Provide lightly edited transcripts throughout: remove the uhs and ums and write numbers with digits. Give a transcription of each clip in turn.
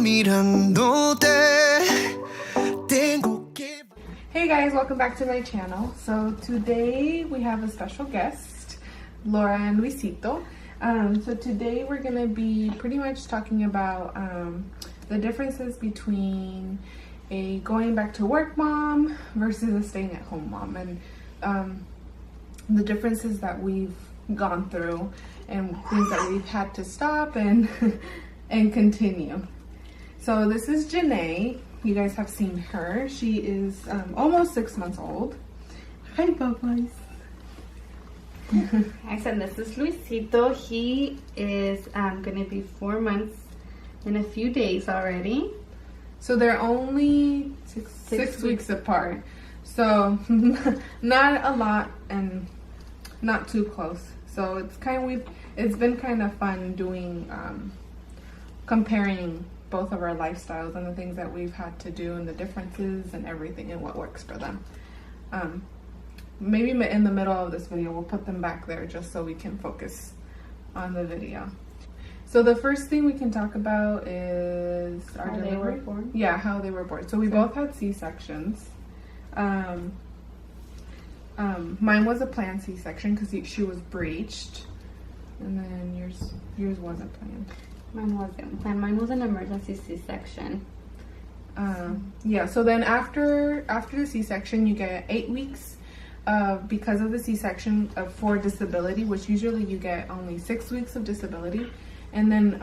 Hey guys, welcome back to my channel. So today we have a special guest, Laura and Luisito. So today we're going to be pretty much talking about the differences between a going back to work mom versus a staying at home mom, and the differences that we've gone through and things that we've had to stop and and continue. So this is Janae. You guys have seen her. She is almost 6 months old. Hi, Bubbles. Hi, so this is Luisito. He is going to be 4 months in a few days already. So they're only six weeks apart. So not a lot and not too close. So it's been kind of fun doing comparing both of our lifestyles and the things that we've had to do and the differences and everything and what works for them. Maybe in the middle of this video we'll put them back there just so we can focus on the video. So the first thing we can talk about is our delivery. They were born? Yeah, how they were born. So we both had C-sections. Mine was a planned C-section because she was breached, and then yours wasn't planned. Mine wasn't planned. Mine was an emergency C-section. Yeah, so then after the C-section, you get 8 weeks because of the C-section for disability, which usually you get only 6 weeks of disability. And then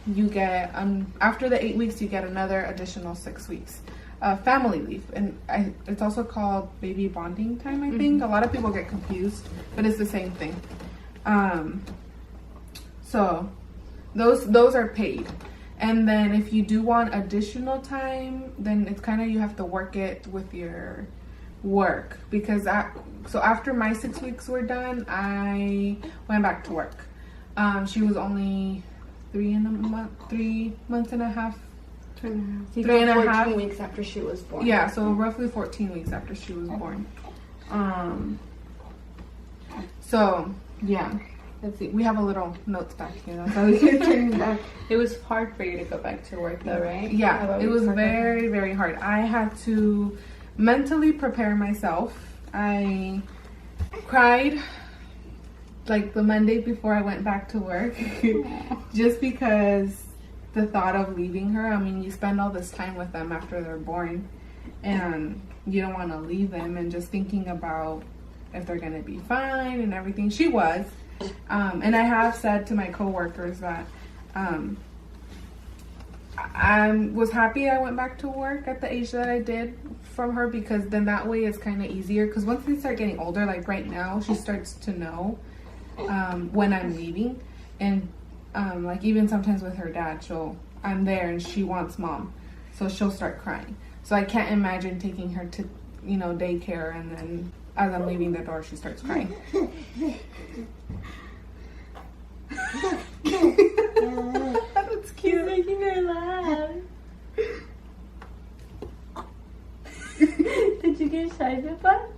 you get, after the 8 weeks, you get another additional 6 weeks. Family leave, and it's also called baby bonding time, I think. A lot of people get confused, but it's the same thing. So those are paid. And then if you do want additional time, then it's kind of, you have to work it with your work, because so after my 6 weeks were done, I went back to work. She was only 3 months and a half. 14 weeks after she was born. Yeah, so roughly 14 weeks after she was born. So yeah, let's see. We have a little notes back here, so we can turn back. It was hard for you to go back to work, though, right? Yeah, it was very, very hard. I had to mentally prepare myself. I cried like the Monday before I went back to work, just because the thought of leaving her. I mean, you spend all this time with them after they're born, and you don't want to leave them, and just thinking about if they're going to be fine and everything. She was. And I have said to my coworkers that I was happy I went back to work at the age that I did from her, because then that way it's kind of easier. Because once they start getting older, like right now, she starts to know when I'm leaving. And like even sometimes with her dad, I'm there and she wants mom, so she'll start crying. So I can't imagine taking her to, daycare, and then as I'm leaving the door, she starts crying. That's cute. You're making her laugh. Did you get shy, Pippa?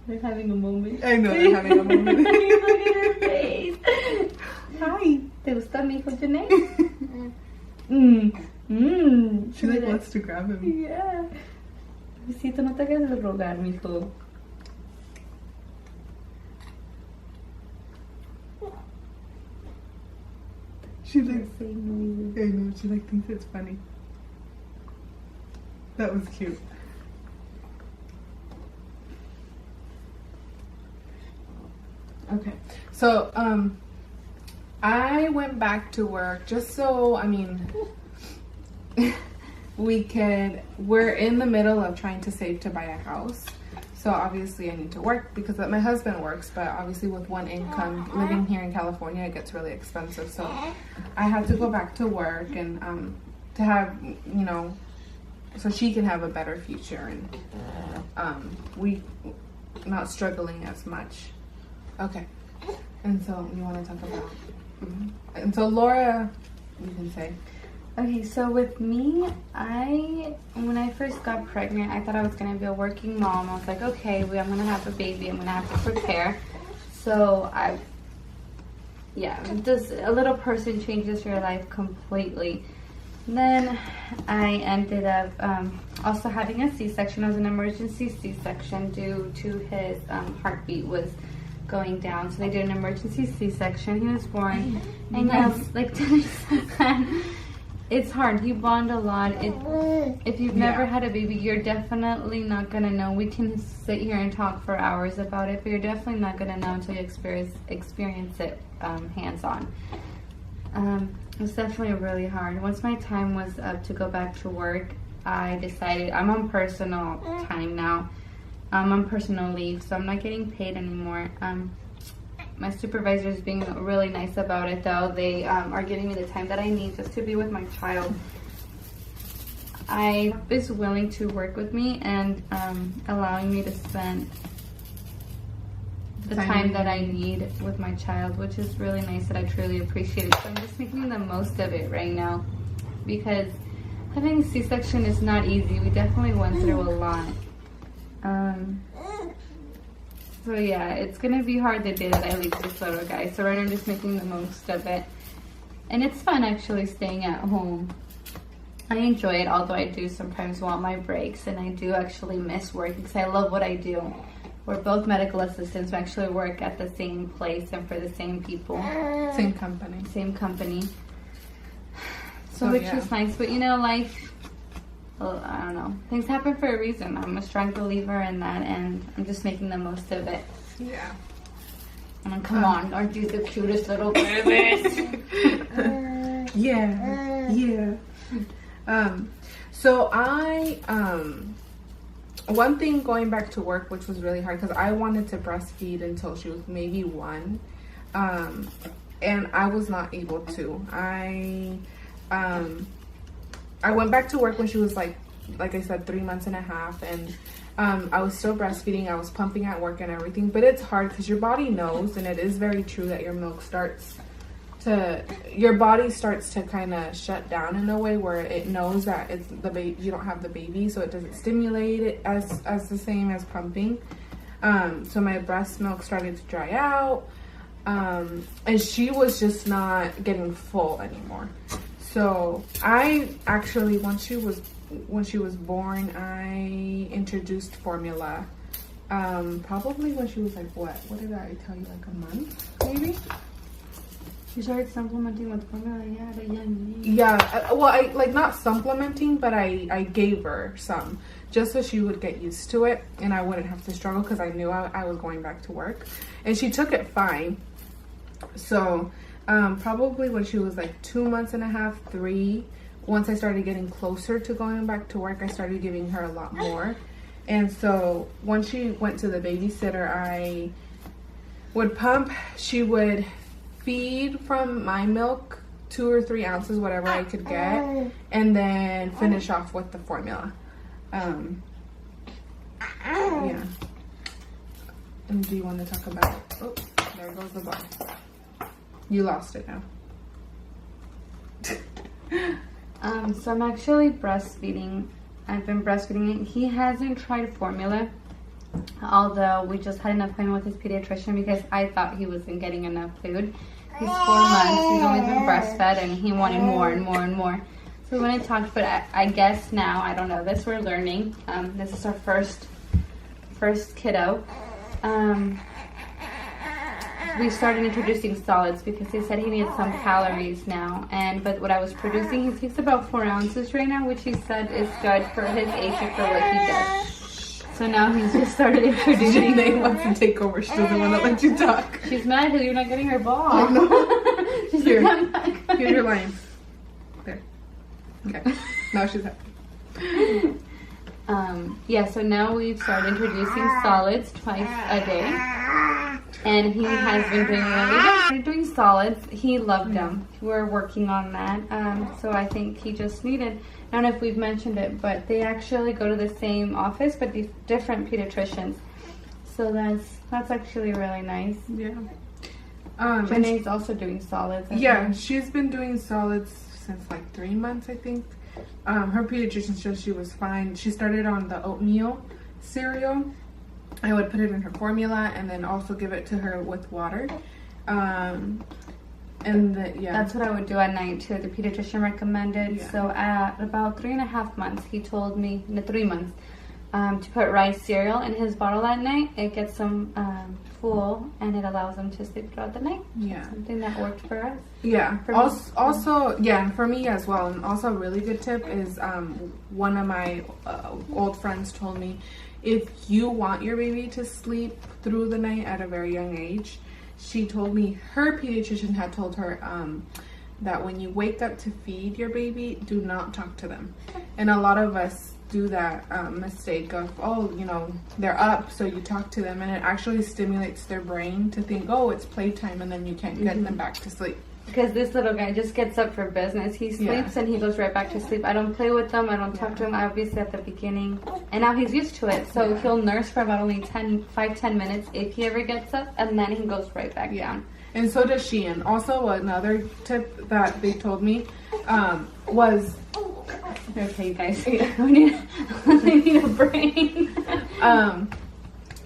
They're having a moment. I know, they're having a moment. Look at her face. Hi. ¿Te gusta mi hijo, Janae? She like wants to grab him. Yeah. Luisito, no te hagas de rogar, mijo. She like, I know, she like thinks it's funny. That was cute. Okay, so I went back to work just so, we're in the middle of trying to save to buy a house. So obviously I need to work because my husband works, but obviously with one income, living here in California, it gets really expensive. So I had to go back to work and to have, so she can have a better future, and we not struggling as much. Okay, and so you want to talk about, and so Laura, you can say. Okay, so with me, when I first got pregnant, I thought I was gonna be a working mom. I was like, okay, I'm gonna have a baby, I'm gonna have to prepare. So just a little person changes your life completely. Then I ended up also having a C-section. It was an emergency C-section due to his heartbeat was going down. So they did an emergency C-section. He was born. And like Teresa said, it's hard. He bond a lot. If you've never had a baby, you're definitely not going to know. We can sit here and talk for hours about it, but you're definitely not going to know until you experience it hands-on. It was definitely really hard. Once my time was up to go back to work, I decided I'm on personal time now. I'm on personal leave, so I'm not getting paid anymore. My supervisor is being really nice about it, though. They are giving me the time that I need just to be with my child. I is willing to work with me and allowing me to spend the time that I need with my child, which is really nice that I truly appreciate it. So I'm just making the most of it right now because having a C-section is not easy. We definitely went through a lot. So yeah, it's gonna be hard the day that I leave this little guy. So right now I'm just making the most of it. And it's fun actually staying at home. I enjoy it, although I do sometimes want my breaks and I do actually miss work because I love what I do. We're both medical assistants. We actually work at the same place and for the same people. Same company. Same company. So which is nice. But you know, life, well, I don't know. Things happen for a reason. I'm a strong believer in that and I'm just making the most of it. Yeah. And come on, aren't you the cutest little babies? Yeah. So I, one thing going back to work, which was really hard because I wanted to breastfeed until she was maybe 1. And I was not able to. I went back to work when she was like I said, 3 months and a half. And I was still breastfeeding. I was pumping at work and everything. But it's hard because your body knows, and it is very true that your milk your body starts to kind of shut down in a way where it knows that it's the baby, you don't have the baby, so it doesn't stimulate it as the same as pumping. So my breast milk started to dry out, and she was just not getting full anymore. So I actually, when she was born, I introduced formula. Probably when she was like, what did I tell you, like a month maybe? You started supplementing with formula, at a young age. Yeah, well, I like not supplementing, but I gave her some just so she would get used to it and I wouldn't have to struggle because I knew I was going back to work, and she took it fine. So probably when she was like 2 months and a half, 3, once I started getting closer to going back to work, I started giving her a lot more. And so when she went to the babysitter, I would pump. She would feed from my milk 2 or 3 ounces, whatever I could get, and then finish off with the formula. Yeah. And do you want to talk about, oh, there goes the bar. You lost it now. So I'm actually breastfeeding. I've been breastfeeding. He hasn't tried formula, although we just had an appointment with his pediatrician because I thought he wasn't getting enough food. He's 4 months. He's only been breastfed, and he wanted more and more and more. So when I talked, but I guess now, I don't know this, we're learning. This is our first kiddo. We started introducing solids because he said he needs some calories now. But what I was producing, he takes about 4 ounces right now, which he said is good for his age and for what he does. So now he's just started introducing. Janae wants to take over. She doesn't want to let you talk. She's mad because you're not getting her ball. No. She's Here. like, Here's your line. There. Okay. Now she's happy. Yeah, so now we've started introducing solids twice a day. And he has been doing really good. We're doing solids. He loved them. We're working on that. So I think he just needed, I don't know if we've mentioned it, but they actually go to the same office, but different pediatricians. So that's actually really nice. Yeah. Janae's also doing solids. Yeah, she's been doing solids since like 3 months, I think. Her pediatrician said she was fine. She started on the oatmeal cereal. I would put it in her formula and then also give it to her with water. And that's what I would do at night too. The pediatrician recommended. Yeah. So at about 3.5 months, he told me, in the 3 months, to put rice cereal in his bottle at night. It gets him full and it allows him to sleep throughout the night. Yeah. Something that worked for us. Yeah. For Also, yeah, for me as well. And also a really good tip is one of my old friends told me, if you want your baby to sleep through the night at a very young age, she told me her pediatrician had told her that when you wake up to feed your baby, do not talk to them. And a lot of us do that mistake of, oh, you know, they're up, so you talk to them, and it actually stimulates their brain to think, oh, it's playtime, and then you can't get them back to sleep. Because this little guy just gets up for business. He sleeps and he goes right back to sleep. I don't play with him. I don't talk to him, obviously, at the beginning. And now he's used to it. So he'll nurse for about only 5-10 minutes if he ever gets up. And then he goes right back down. And so does she. And also another tip that they told me was... Okay, you guys. I need a brain.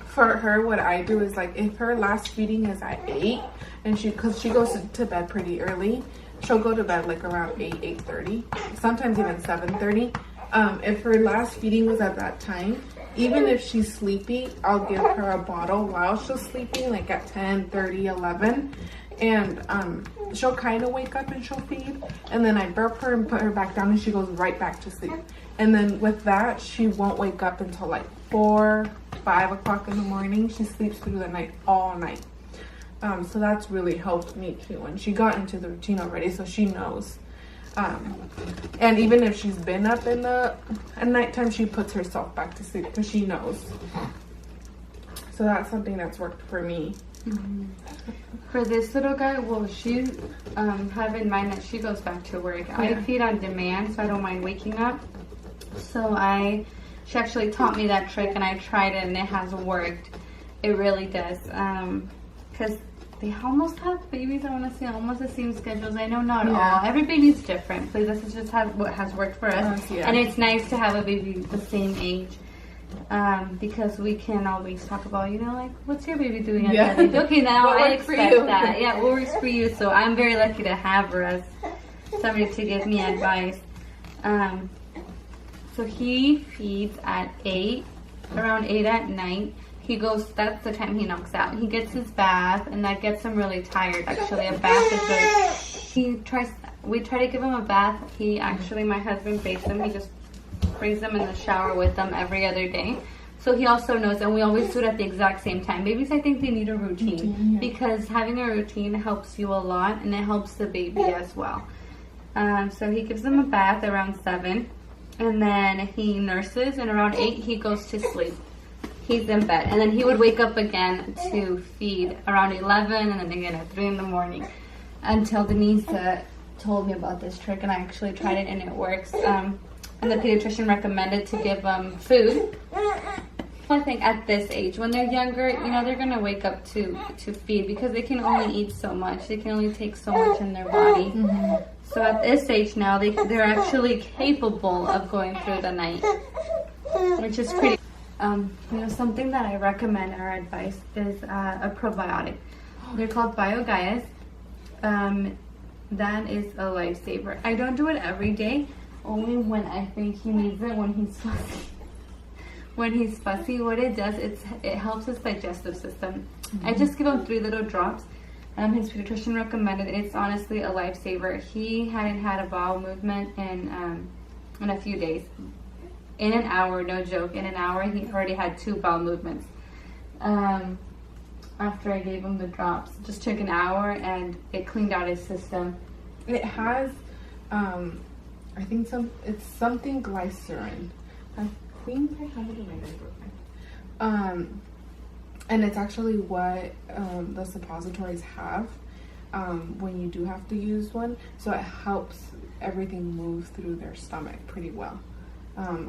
For her, what I do is, like, if her last feeding is at 8, and because she goes to bed pretty early, she'll go to bed like around 8:30, sometimes even 7:30. If her last feeding was at that time, even if she's sleepy, I'll give her a bottle while she's sleeping, like at 10:30, 11, and she'll kind of wake up and she'll feed, and then I burp her and put her back down, and she goes right back to sleep. And then with that, she won't wake up until like 4-5 o'clock in the morning. She sleeps through the night all night. So that's really helped me too. And she got into the routine already, so she knows. And even if she's been up at nighttime, she puts herself back to sleep because she knows. So that's something that's worked for me. Mm-hmm. For this little guy, well, she have in mind that she goes back to work. Yeah. I feed on demand, so I don't mind waking up. So she actually taught me that trick, and I tried it, and it has worked. It really does. Because they almost have babies, I want to say, almost the same schedules. I know not all. Every baby's different. Please, this is just what has worked for us. And it's nice to have a baby the same age. Because we can always talk about, you know, like, what's your baby doing at that age? Okay, now I expect that. Yeah, what works for you? So I'm very lucky to have her as somebody to give me advice. So he feeds at 8, around 8 at night. He goes, that's the time he knocks out. He gets his bath, and that gets him really tired, actually. A bath is we try to give him a bath. My husband bathes him. He just brings them in the shower with them every other day. So he also knows, and we always do it at the exact same time. Babies, I think they need a routine because having a routine helps you a lot, and it helps the baby as well. So he gives them a bath around 7, and then he nurses, and around 8 he goes to sleep. He's in bed, and then he would wake up again to feed around 11, and then again at 3 in the morning, until Denise told me about this trick, and I actually tried it, and it works. And the pediatrician recommended to give them food. I think at this age, when they're younger, you know, they're gonna wake up to feed because they can only eat so much. They can only take so much in their body. Mm-hmm. So at this age now, they're actually capable of going through the night, which is pretty. You know, something that I recommend or advice is a probiotic. They're called BioGaias. That is a lifesaver. I don't do it every day, only when I think he needs it, when he's fussy. When he's fussy, what it does, it helps his digestive system. Mm-hmm. I just give him 3 little drops. His pediatrician recommended it. It's honestly a lifesaver. He hadn't had a bowel movement in a few days. In an hour, no joke, in an hour he already had 2 bowel movements. After I gave him the drops, it just took an hour and it cleaned out his system. It has, I think it's something glycerin. I think I have it in my notebook. And it's actually what the suppositories have when you do have to use one. So it helps everything move through their stomach pretty well.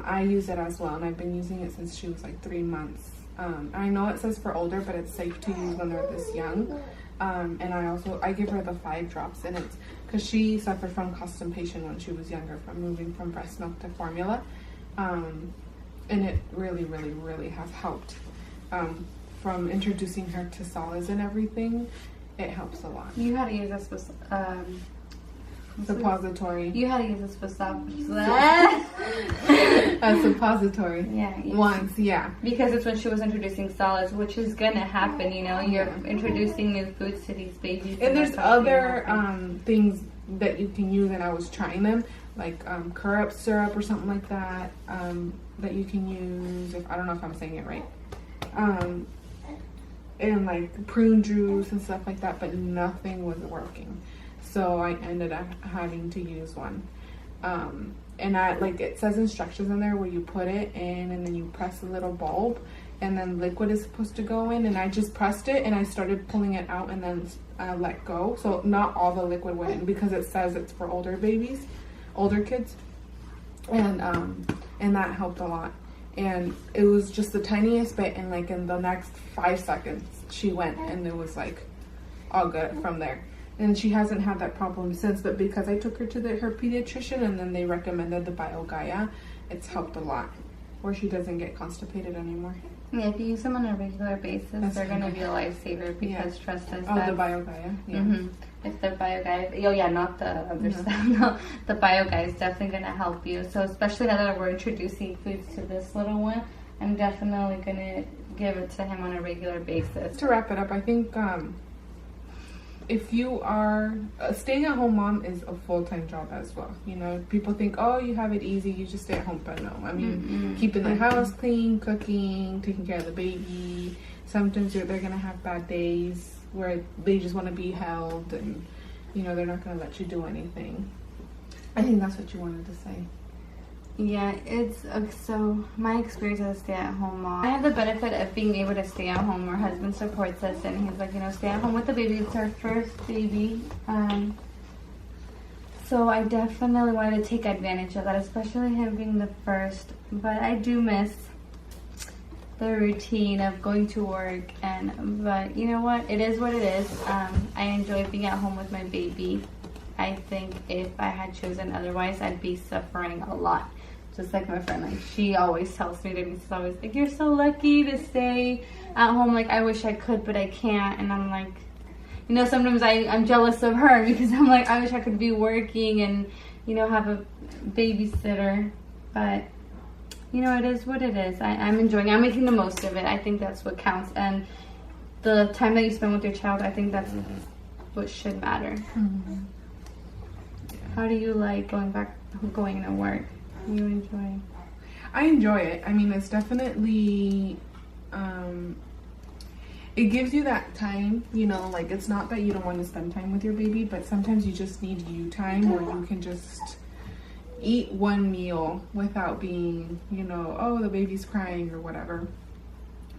I use it as well, and I've been using it since she was like 3 months. I know it says for older, but it's safe to use when they're this young. And I give her the 5 drops, and it's because she suffered from constipation when she was younger, from moving from breast milk to formula. And it really, really, really has helped. From introducing her to solids and everything, it helps a lot. You had to use a Suppository. You had to use a suppository. A suppository. Yeah. Once, yeah. Because it's when she was introducing solids, which is gonna happen. You know, you're introducing new foods to these babies. And there's other things that you can use, and I was trying them, like curd syrup or something like that. That you can use. I don't know if I'm saying it right. And like prune juice and stuff like that, but nothing was working. So I ended up having to use one. And I like, it says instructions in there where you put it in and then you press a little bulb and then liquid is supposed to go in, and I just pressed it and I started pulling it out and then let go. So not all the liquid went in because it says it's for older babies, older kids. And that helped a lot. And it was just the tiniest bit, and like in the next 5 seconds she went, and it was like all good from there. And she hasn't had that problem since, but because I took her to her pediatrician and then they recommended the BioGaia, it's helped a lot, where she doesn't get constipated anymore. Yeah, if you use them on a regular basis, they're going to be a lifesaver because trust us. The BioGaia. Yeah. Mm-hmm. If the BioGaia, not the other stuff. No, the BioGaia is definitely going to help you. So especially now that we're introducing foods to this little one, I'm definitely going to give it to him on a regular basis. To wrap it up, I think if you are a staying-at-home mom is a full-time job as well. You know, people think, oh, you have it easy, you just stay at home, but no. I mean, keeping the house clean, cooking, taking care of the baby. Sometimes they're gonna have bad days where they just want to be held, and you know they're not gonna let you do anything. I think that's what you wanted to say. Yeah, it's so my experience as a stay-at-home mom. I have the benefit of being able to stay at home. My husband supports us, and he's like, stay at home with the baby. It's our first baby, so I definitely wanted to take advantage of that, especially him being the first. But I do miss the routine of going to work, but you know what? It is what it is. I enjoy being at home with my baby. I think if I had chosen otherwise, I'd be suffering a lot. Just like my friend, like she always tells me, she's always like, you're so lucky to stay at home. Like, I wish I could, but I can't. And I'm like, sometimes I'm jealous of her because I'm like, I wish I could be working and, have a babysitter. But, it is what it is. I'm enjoying it. I'm making the most of it. I think that's what counts. And the time that you spend with your child, I think that's what should matter. Mm-hmm. How do you like going to work? You enjoy? I enjoy it. I mean, it's definitely, it gives you that time, like it's not that you don't want to spend time with your baby, but sometimes you just need you time where you can just eat one meal without being, oh, the baby's crying or whatever.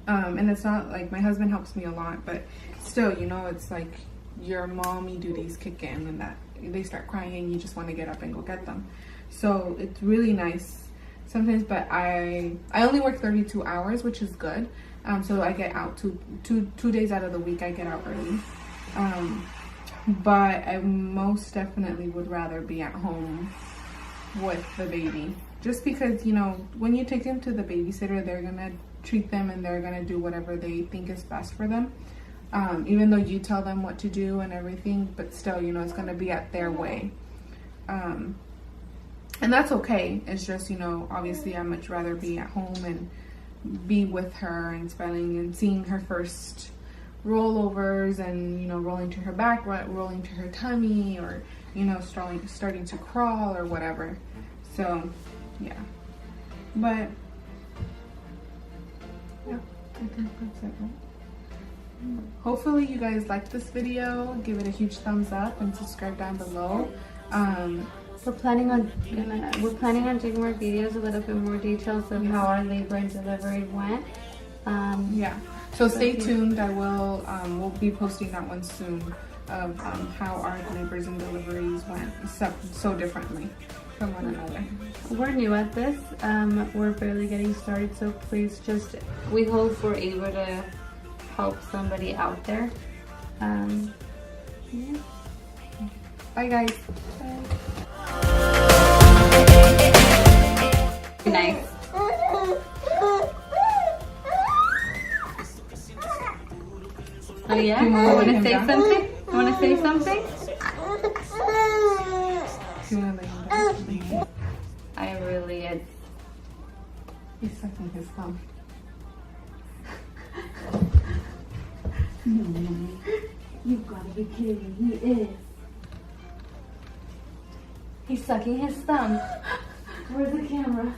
And it's not like my husband helps me a lot, but still, it's like your mommy duties kick in and that they start crying and you just want to get up and go get them. So it's really nice sometimes, but I only work 32 hours, which is good. So I get out two days out of the week, I get out early. But I most definitely would rather be at home with the baby. Just because, when you take them to the babysitter, they're going to treat them and they're going to do whatever they think is best for them. Even though you tell them what to do and everything, but still, it's going to be at their way. And that's okay. It's just, obviously I'd much rather be at home and be with her and spending and seeing her first rollovers and, rolling to her back, rolling to her tummy, or, starting to crawl or whatever. So, yeah. But, yeah, I think that's it, right? Hopefully you guys liked this video. Give it a huge thumbs up and subscribe down below. We're planning on doing more videos, a little bit more details of how our labor and delivery went. Yeah. So stay tuned. I will we'll be posting that one soon of how our labors and deliveries went so differently from one another. We're new at this. We're barely getting started, so please we hope we're able to help somebody out there. Yeah. Bye guys. Bye. Nice. Oh yeah? You want to say something? You want to say something? You want to lay him down? I really is. He's sucking his thumb. No, you've got to be kidding. He is. He's sucking his thumb. Where's the camera?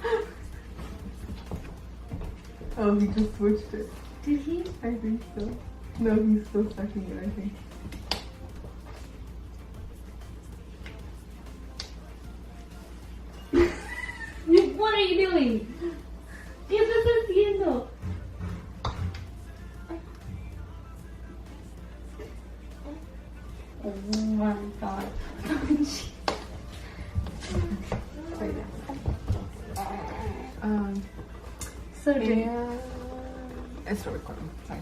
Oh, he just switched it. Did he? I think so. No, he's still sucking it, I think. What are you doing? ¿Qué estás haciendo? Oh my god. So yeah. It's still recording. Sorry.